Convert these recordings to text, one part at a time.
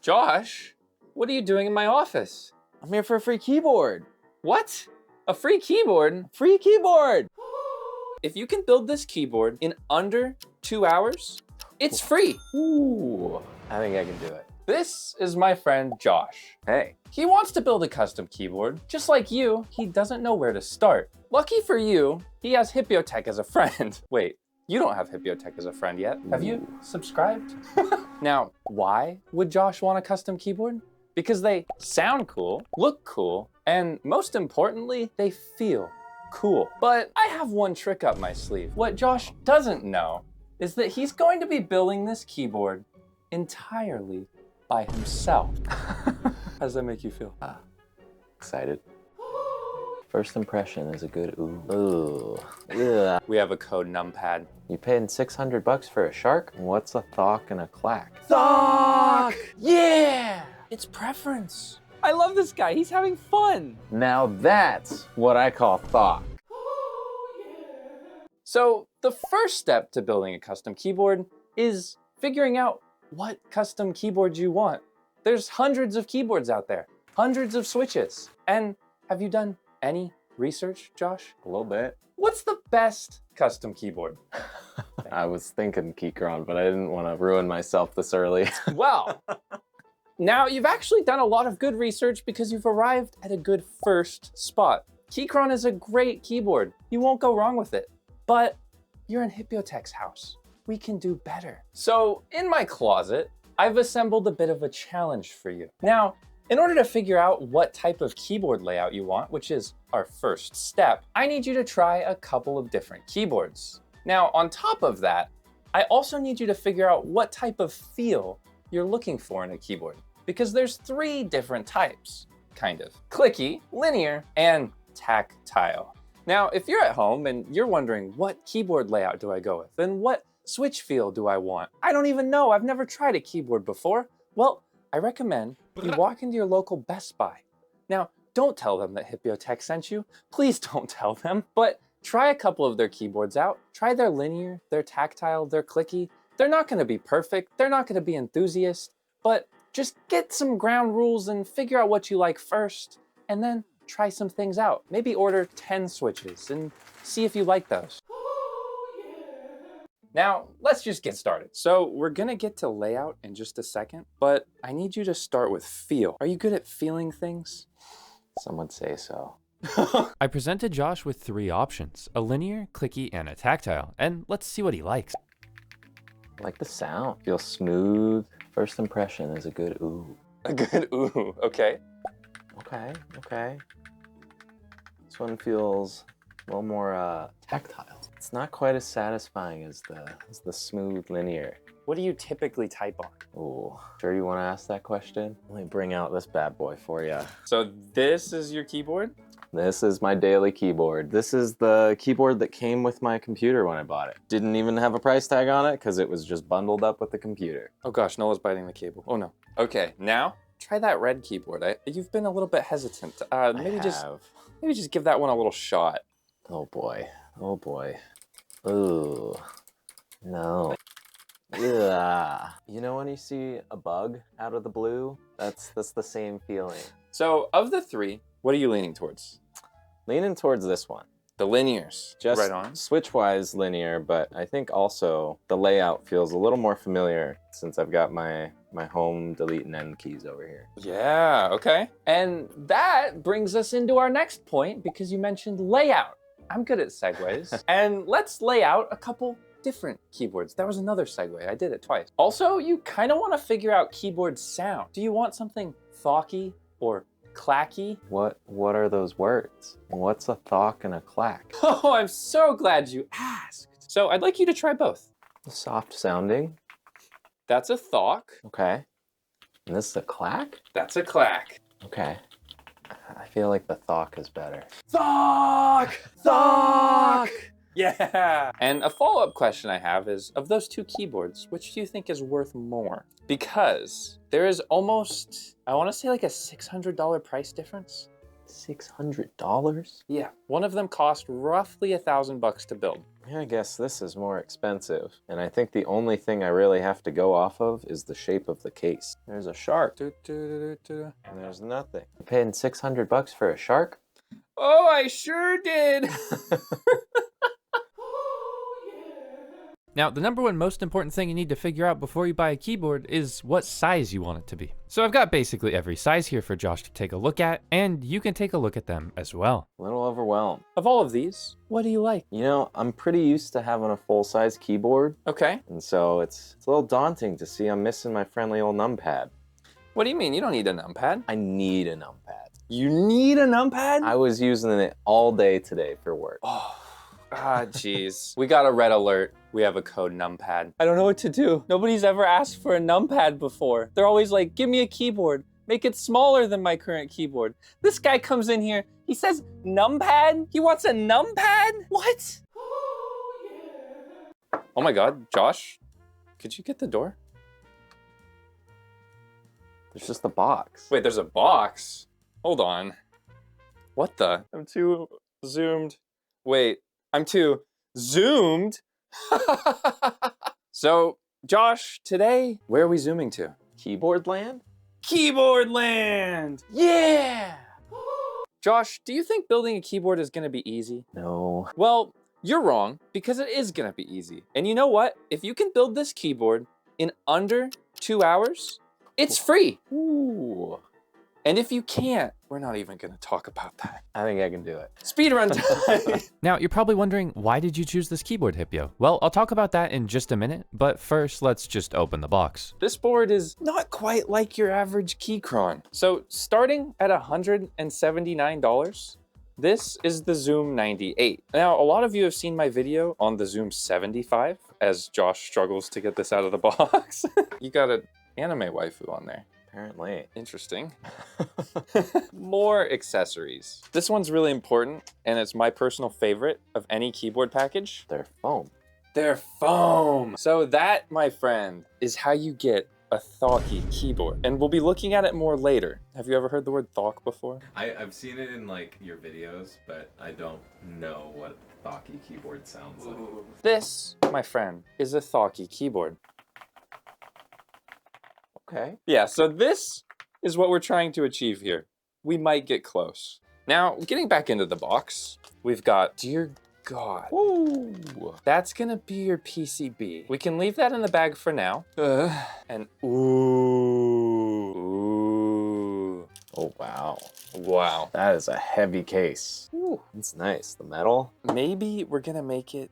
Josh, what are you doing in my office? I'm here for a free keyboard. What? A free keyboard? Free keyboard! If you can build this keyboard in under 2 hours, it's free. Ooh, I think I can do it. This is my friend Josh. Hey. He wants to build a custom keyboard. Just like you, he doesn't know where to start. Lucky for you, he has Hipyo as a friend. Wait, you don't have Hipyo as a friend yet. Have you subscribed? Now, why would Josh want a custom keyboard? Because they sound cool, look cool, and most importantly, they feel cool. But I have one trick up my sleeve. What Josh doesn't know is that he's going to be building this keyboard entirely by himself. How does that make you feel? Excited. First impression is a good ooh. Ooh. Yeah. We have a code numpad. You paying $600 for a shark? What's a thock and a clack? THOCK! Yeah! It's preference. I love this guy. He's having fun. Now that's what I call thock. So the first step to building a custom keyboard is figuring out what custom keyboard you want. There's hundreds of keyboards out there, hundreds of switches. And have you done any research, Josh? A little bit. What's the best custom keyboard? I was thinking Keychron, but I didn't want to ruin myself this early. Well, now you've actually done a lot of good research because you've arrived at a good first spot. Keychron is a great keyboard. You won't go wrong with it. But you're in Hipyo's house. We can do better. So in my closet, I've assembled a bit of a challenge for you. Now, in order to figure out what type of keyboard layout you want, which is our first step, I need you to try a couple of different keyboards. Now, on top of that, I also need you to figure out what type of feel you're looking for in a keyboard, because there's 3 different types, kind of. Clicky, linear, and tactile. Now, if you're at home and you're wondering what keyboard layout do I go with and what switch feel do I want? I don't even know, I've never tried a keyboard before. Well, I recommend you walk into your local Best Buy. Now, don't tell them that Hipyo sent you. Please don't tell them, but try a couple of their keyboards out. Try their linear, their tactile, their clicky. They're not gonna be perfect, they're not gonna be enthusiast, but just get some ground rules and figure out what you like first, and then try some things out. Maybe order 10 switches and see if you like those. Now, let's just get started. So we're gonna get to layout in just a second, but I need you to start with feel. Are you good at feeling things? Some would say so. I presented Josh with 3 options, a linear, clicky, and a tactile, and let's see what he likes. I like the sound. Feels smooth. First impression is a good ooh. A good ooh, okay. Okay. This one feels a little more tactile. It's not quite as satisfying as the smooth linear. What do you typically type on? Ooh, sure you want to ask that question? Let me bring out this bad boy for you. So this is your keyboard? This is my daily keyboard. This is the keyboard that came with my computer when I bought it. Didn't even have a price tag on it because it was just bundled up with the computer. Oh gosh, Nola's biting the cable. Oh no. Okay, now try that red keyboard. You've been a little bit hesitant. Maybe just give that one a little shot. Oh boy. Ooh, no. Yeah. You know when you see a bug out of the blue? That's the same feeling. So of the 3, what are you leaning towards? Leaning towards this one. The linears. Just right on. switch-wise linear, but I think also the layout feels a little more familiar since I've got my home, delete, and end keys over here. Yeah, okay. And that brings us into our next point because you mentioned layout. I'm good at segues. And let's lay out a couple different keyboards. That was another segue. I did it twice. Also, you kind of want to figure out keyboard sound. Do you want something thocky or clacky? What are those words? What's a thock and a clack? Oh, I'm so glad you asked. So I'd like you to try both. Soft sounding. That's a thock. Okay. And this is a clack? That's a clack. Okay. I feel like the thock is better. THOCK! THOCK! Yeah! And a follow-up question I have is, of those 2 keyboards, which do you think is worth more? Because there is almost, I want to say like a $600 price difference. $600? Yeah. One of them cost roughly $1,000 to build. Yeah, I guess this is more expensive. And I think the only thing I really have to go off of is the shape of the case. There's a shark. And there's nothing. You paying $600 for a shark? Oh, I sure did. Now, the number one most important thing you need to figure out before you buy a keyboard is what size you want it to be. So I've got basically every size here for Josh to take a look at, and you can take a look at them as well. A little overwhelmed. Of all of these, what do you like? You know, I'm pretty used to having a full-size keyboard, Okay. and so it's a little daunting to see I'm missing my friendly old numpad. What do you mean? You don't need a numpad. I need a numpad. You need a numpad? I was using it all day today for work. Oh, jeez. We got a red alert. We have a code numpad. I don't know what to do. Nobody's ever asked for a numpad before. They're always like, give me a keyboard. Make it smaller than my current keyboard. This guy comes in here. He says numpad? He wants a numpad? What? Oh my God, Josh, could you get the door? There's just a box. Wait, there's a box. Hold on. What the? I'm too zoomed. Wait, I'm too zoomed? So, Josh, today, where are we zooming to? Keyboard land? Keyboard land! Yeah! Josh, do you think building a keyboard is gonna be easy? No. Well, you're wrong, because it is gonna be easy. And you know what? If you can build this keyboard in under 2 hours, it's free. Ooh. And if you can't, we're not even gonna talk about that. I think I can do it. Speedrun time! Now, you're probably wondering, why did you choose this keyboard, Hipyo? Well, I'll talk about that in just a minute, but first, let's just open the box. This board is not quite like your average Keychron. So starting at $179, this is the Zoom 98. Now, a lot of you have seen my video on the Zoom 75 as Josh struggles to get this out of the box. You got an anime waifu on there. Apparently. Interesting. More accessories. This one's really important, and it's my personal favorite of any keyboard package. They're foam. They're foam. So that, my friend, is how you get a thocky keyboard. And we'll be looking at it more later. Have you ever heard the word thock before? I've seen it in like your videos, but I don't know what thocky keyboard sounds like. This, my friend, is a thocky keyboard. Okay. Yeah, so this is what we're trying to achieve here. We might get close. Now, getting back into the box, we've got, dear God. Ooh. That's gonna be your PCB. We can leave that in the bag for now. And ooh. Oh, wow. Wow. That is a heavy case. Ooh. It's nice. The metal. Maybe we're gonna make it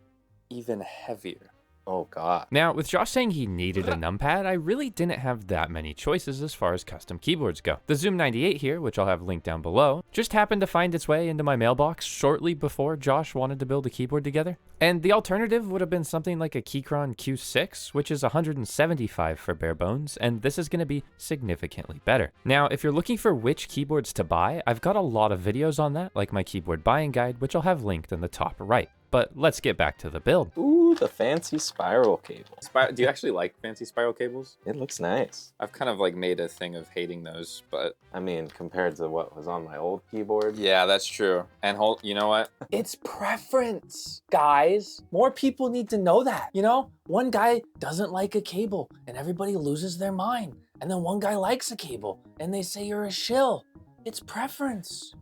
even heavier. Oh, God. Now, with Josh saying he needed a numpad, I really didn't have that many choices as far as custom keyboards go. The Zoom 98 here, which I'll have linked down below, just happened to find its way into my mailbox shortly before Josh wanted to build a keyboard together. And the alternative would have been something like a Keychron Q6, which is $175 for bare bones, and this is going to be significantly better. Now, if you're looking for which keyboards to buy, I've got a lot of videos on that, like my keyboard buying guide, which I'll have linked in the top right. But let's get back to the build. Ooh, the fancy spiral cable. Do you actually like fancy spiral cables? It looks nice. I've kind of like made a thing of hating those, but I mean, compared to what was on my old keyboard. yeah, that's true. And you know what? It's preference, guys. More people need to know that. You know, one guy doesn't like a cable and everybody loses their mind. And then one guy likes a cable and they say you're a shill. It's preference.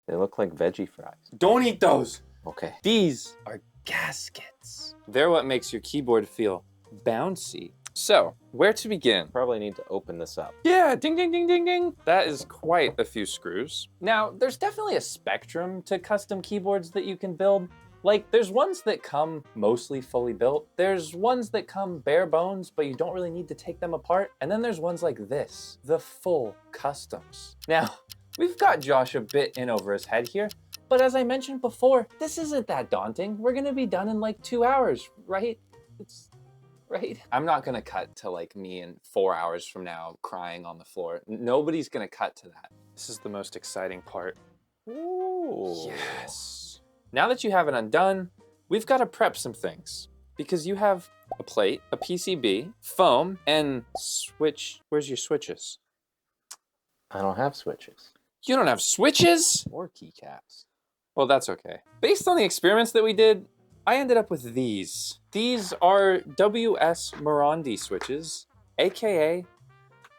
They look like veggie fries. Don't eat those. Okay. These are gaskets. They're what makes your keyboard feel bouncy. So, where to begin? Probably need to open this up. Yeah, ding, ding, ding, ding, ding. That is quite a few screws. Now, there's definitely a spectrum to custom keyboards that you can build. Like, there's ones that come mostly fully built. There's ones that come bare bones, but you don't really need to take them apart. And then there's ones like this, the full customs. Now, we've got Josh a bit in over his head here, but as I mentioned before, this isn't that daunting. We're gonna be done in like 2 hours, right? Right? I'm not gonna cut to like me in 4 hours from now crying on the floor. Nobody's gonna cut to that. This is the most exciting part. Ooh. Yes. Now that you have it undone, we've got to prep some things because you have a plate, a PCB, foam, and switch. Where's your switches? I don't have switches. You don't have switches? Or keycaps. Well, that's okay. Based on the experiments that we did, I ended up with these. These are WS Morandi switches, aka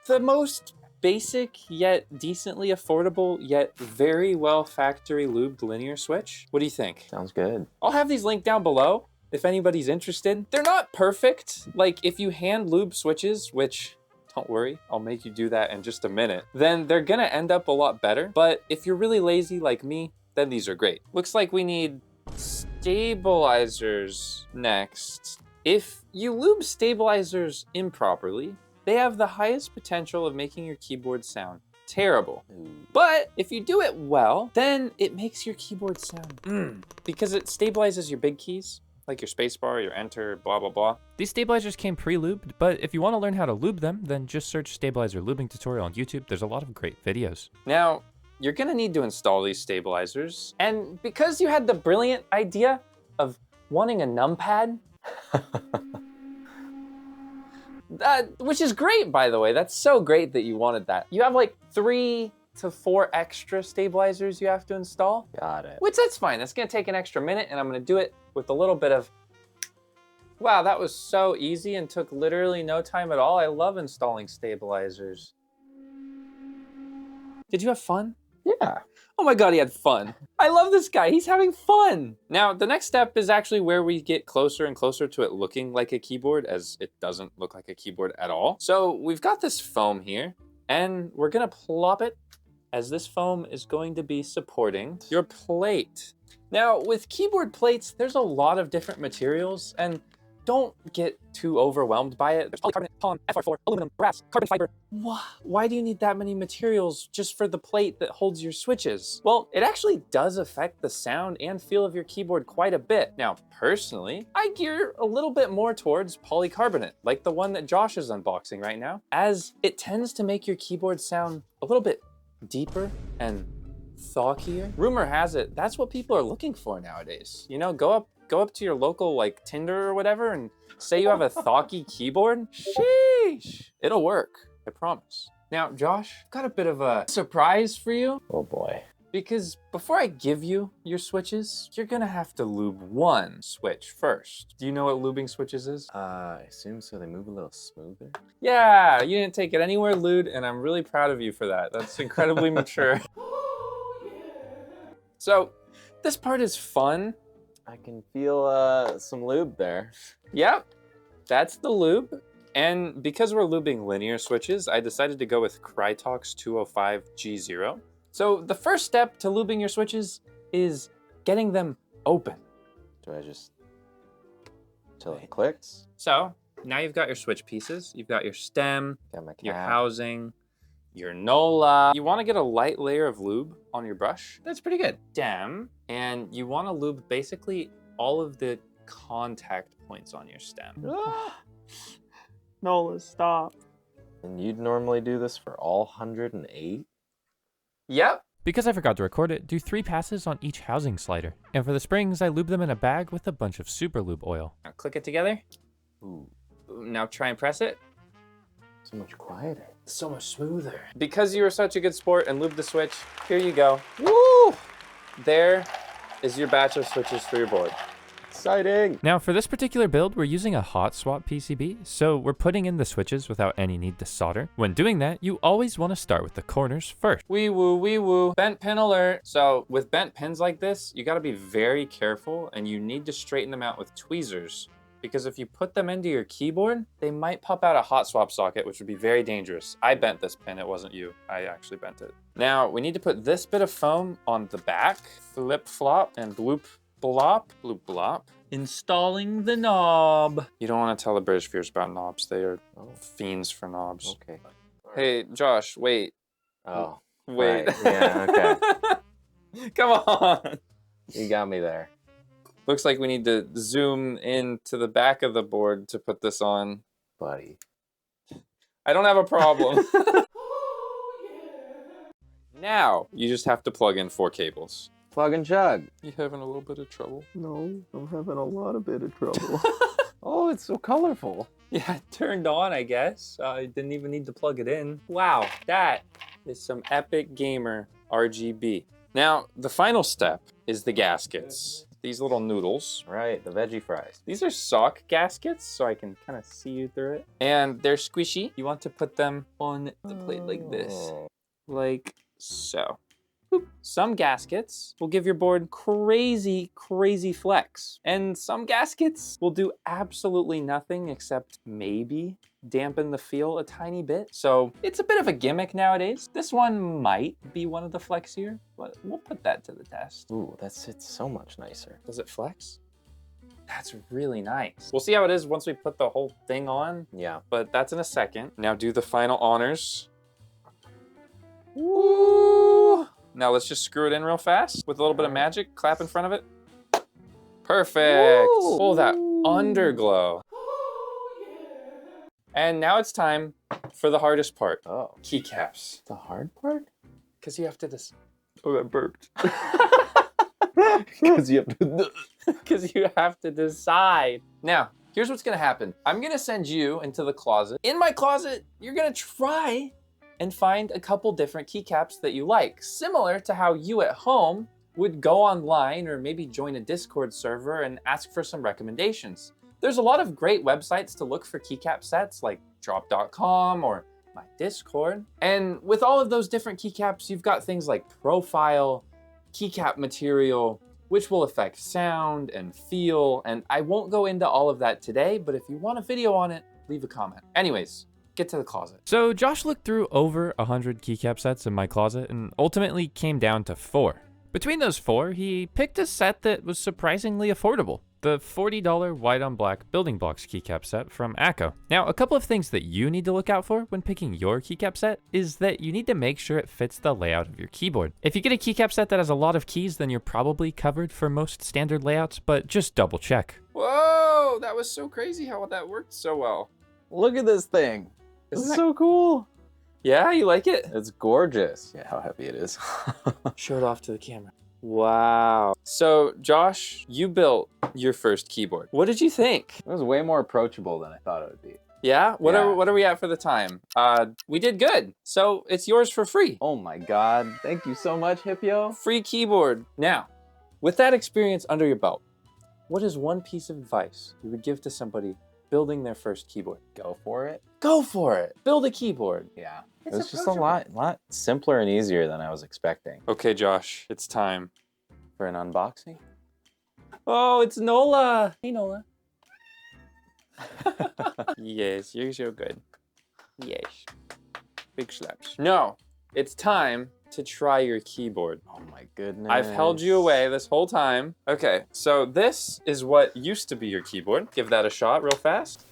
the most basic yet decently affordable yet very well factory lubed linear switch. What do you think? Sounds good. I'll have these linked down below if anybody's interested. They're not perfect. Like if you hand lube switches, which don't worry, I'll make you do that in just a minute, then they're gonna end up a lot better. But if you're really lazy like me, then these are great. Looks like we need stabilizers next. If you lube stabilizers improperly, they have the highest potential of making your keyboard sound terrible. But if you do it well, then it makes your keyboard sound because it stabilizes your big keys, like your spacebar, your enter, blah, blah, blah. These stabilizers came pre-lubed, but if you want to learn how to lube them, then just search stabilizer lubing tutorial on YouTube. There's a lot of great videos. Now, you're gonna need to install these stabilizers. And because you had the brilliant idea of wanting a numpad, which is great, by the way. That's so great that you wanted that. You have like 3 to 4 extra stabilizers you have to install. Got it. Which that's fine. That's gonna take an extra minute and I'm gonna do it with a little bit of, wow, that was so easy and took literally no time at all. I love installing stabilizers. Did you have fun? Yeah. Oh my God, he had fun. I love this guy, he's having fun. Now, the next step is actually where we get closer and closer to it looking like a keyboard, as it doesn't look like a keyboard at all. So we've got this foam here and we're gonna plop it, as this foam is going to be supporting your plate. Now, with keyboard plates, there's a lot of different materials, and don't get too overwhelmed by it. There's polycarbonate, POM, FR4, aluminum, brass, carbon fiber. Why do you need that many materials just for the plate that holds your switches? Well, it actually does affect the sound and feel of your keyboard quite a bit. Now, personally, I gear a little bit more towards polycarbonate, like the one that Josh is unboxing right now, as it tends to make your keyboard sound a little bit deeper and thockier. Rumor has it, that's what people are looking for nowadays. You know, go up to your local like Tinder or whatever and say you have a thocky keyboard. Sheesh, it'll work, I promise. Now, Josh, got a bit of a surprise for you. Oh boy. Because before I give you your switches, you're gonna have to lube one switch first. Do you know what lubing switches is? I assume so. They move a little smoother. Yeah, you didn't take it anywhere lewd, and I'm really proud of you for that. That's incredibly mature. So, this part is fun. I can feel some lube there. Yep, that's the lube. And because we're lubing linear switches, I decided to go with Krytox 205G0. So the first step to lubing your switches is getting them open. Do I just, till it clicks? So now you've got your switch pieces. You've got your stem, Got my cap. your housing, your NOLA. You want to get a light layer of lube on your brush. That's pretty good. Stem, and you want to lube basically all of the contact points on your stem. NOLA, stop. And you'd normally do this for all 108? Yep. Because I forgot to record it, do 3 passes on each housing slider. And for the springs, I lube them in a bag with a bunch of super lube oil. Now click it together. Ooh, Now try and press it. so much quieter. So much smoother. Because you were such a good sport and lubed the switch, here you go. Woo! There is your batch of switches for your board. Exciting! Now for this particular build, we're using a hot swap PCB, so we're putting in the switches without any need to solder. When doing that, you always want to start with the corners first. Wee woo, bent pin alert. So with bent pins like this, you gotta be very careful and you need to straighten them out with tweezers. Because if you put them into your keyboard, they might pop out a hot swap socket, which would be very dangerous. I bent this pin, it wasn't you. I actually bent it. Now, we need to put this bit of foam on the back, flip flop and bloop blop, bloop blop. Installing the knob. You don't want to tell the British viewers about knobs. They are fiends for knobs. Okay. Hey, Josh, wait. Oh. Wait. Right. Yeah, okay. Come on. You got me there. Looks like we need to zoom in to the back of the board to put this on. Buddy. I don't have a problem. Now, you just have to plug in 4 cables. Plug and chug. You having a little bit of trouble? No, I'm having a lot of bit of trouble. Oh, it's so colorful. Yeah, it turned on, I guess. I didn't even need to plug it in. Wow, that is some epic gamer RGB. Now, the final step is the gaskets. These little noodles. Right, the veggie fries. These are sock gaskets, so I can kind of see you through it. And they're squishy. You want to put them on the plate like this. Like so. Boop. Some gaskets will give your board crazy, crazy flex. And some gaskets will do absolutely nothing except maybe dampen the feel a tiny bit. So it's a bit of a gimmick nowadays. This one might be one of the flexier, but we'll put that to the test. Ooh, it's so much nicer. Does it flex? That's really nice. We'll see how it is once we put the whole thing on, Yeah. but that's in a second. Now do the final honors. Woo! Now let's just screw it in real fast with a little bit of magic. Clap in front of it. Perfect. Woo! Oh, that underglow. And now it's time for the hardest part. Oh, Keycaps. the hard part? Because you have to oh, that burped. Because you have to... Because you have to decide. Now, here's what's gonna happen. I'm gonna send you into the closet. In my closet, you're gonna try and find a couple different keycaps that you like, similar to how you at home would go online or maybe join a Discord server and ask for some recommendations. There's a lot of great websites to look for keycap sets like drop.com or my Discord. And with all of those different keycaps, you've got things like profile, keycap material, which will affect sound and feel. And I won't go into all of that today, but if you want a video on it, leave a comment. Anyways, get to the closet. So Josh looked through over 100 keycap sets in my closet and ultimately came down to 4. Between those 4, he picked a set that was surprisingly affordable. The $40 white on black building blocks keycap set from Akko. Now, a couple of things that you need to look out for when picking your keycap set is that you need to make sure it fits the layout of your keyboard. If you get a keycap set that has a lot of keys, then you're probably covered for most standard layouts, but just double check. Whoa, that was so crazy how that worked so well. Look at this thing. Isn't It's that- so cool. Yeah, you like it? It's gorgeous. Yeah, how heavy it is. Show it off to the camera. Wow. So, Josh, you built your first keyboard. What did you think? It was way more approachable than I thought it would be. Yeah? What Yeah. are we at for the time? We did good. So, it's yours for free. Oh my God. Thank you so much, Hipyo. Free keyboard. Now, with that experience under your belt, what is one piece of advice you would give to somebody building their first keyboard? Go for it. Go for it. Build a keyboard. Yeah. It's It was just a approachable. lot simpler and easier than I was expecting. Okay, Josh, it's time. For an unboxing? Oh, it's Nola. Hey, Nola. Yes, you're so good. Yes. Big slaps. No, it's time to try your keyboard. Oh my goodness. I've held you away this whole time. Okay, so this is what used to be your keyboard. Give that a shot real fast.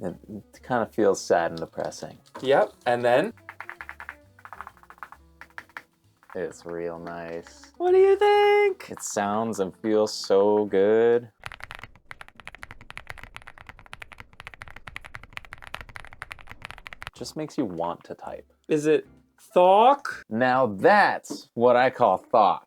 It kind of feels sad and depressing. Yep, and then? It's real nice. What do you think? It sounds and feels so good. Just makes you want to type. Is it THOCK? Now that's what I call THOCK.